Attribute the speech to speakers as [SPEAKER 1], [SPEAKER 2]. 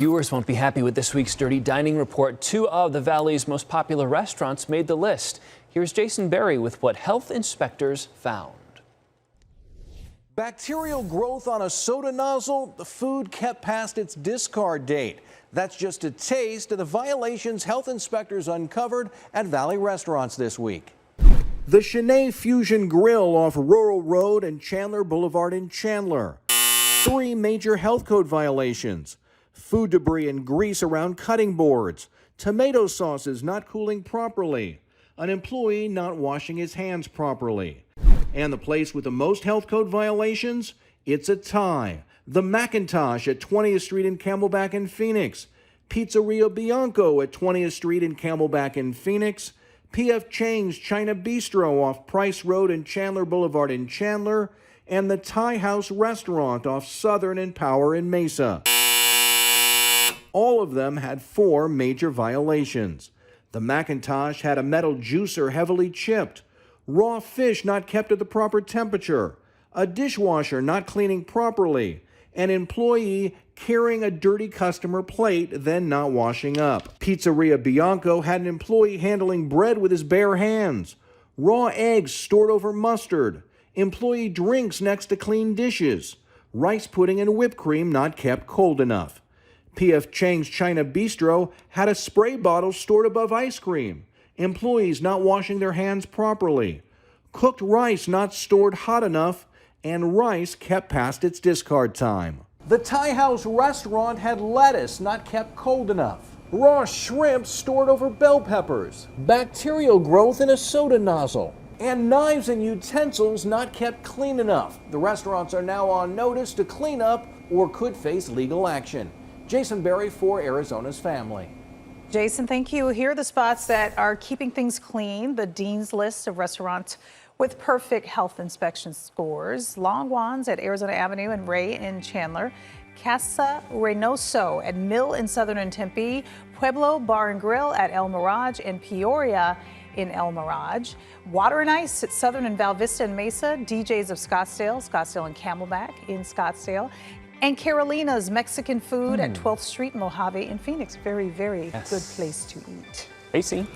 [SPEAKER 1] Viewers won't be happy with this week's Dirty Dining Report. Two of the Valley's most popular restaurants made the list. Here's Jason Berry with what health inspectors found.
[SPEAKER 2] Bacterial growth on a soda nozzle, the food kept past its discard date. That's just a taste of the violations health inspectors uncovered at Valley restaurants this week. The Chennai Fusion Grill off Rural Road and Chandler Boulevard in Chandler. 3 major health code violations. Food debris and grease around cutting boards. Tomato sauces not cooling properly. An employee not washing his hands properly. And the place with the most health code violations? It's a tie. The Macintosh at 20th Street in Camelback in Phoenix. Pizzeria Bianco at 20th Street in Camelback in Phoenix. PF Chang's China Bistro off Price Road and Chandler Boulevard in Chandler. And the Thai House Restaurant off Southern and Power in Mesa. All of them had 4 major violations. The Macintosh had a metal juicer heavily chipped. Raw fish not kept at the proper temperature. A dishwasher not cleaning properly. An employee carrying a dirty customer plate, then not washing up. Pizzeria Bianco had an employee handling bread with his bare hands. Raw eggs stored over mustard. Employee drinks next to clean dishes. Rice pudding and whipped cream not kept cold enough. PF Chang's China Bistro had a spray bottle stored above ice cream. Employees not washing their hands properly. Cooked rice not stored hot enough, and rice kept past its discard time. The Thai House Restaurant had lettuce not kept cold enough. Raw shrimp stored over bell peppers. Bacterial growth in a soda nozzle. And knives and utensils not kept clean enough. The restaurants are now on notice to clean up or could face legal action. Jason Berry for Arizona's Family.
[SPEAKER 3] Jason, thank you. Here are the spots that are keeping things clean. The Dean's List of restaurants with perfect health inspection scores. Long Juan's at Arizona Avenue and Ray in Chandler. Casa Reynoso at Mill in Southern and Tempe. Pueblo Bar and Grill at El Mirage and Peoria in El Mirage. Water and Ice at Southern and Val Vista and Mesa. DJ's of Scottsdale and Camelback in Scottsdale. And Carolina's Mexican food at 12th Street in Mojave in Phoenix. Very, very good place to eat.
[SPEAKER 1] Casey.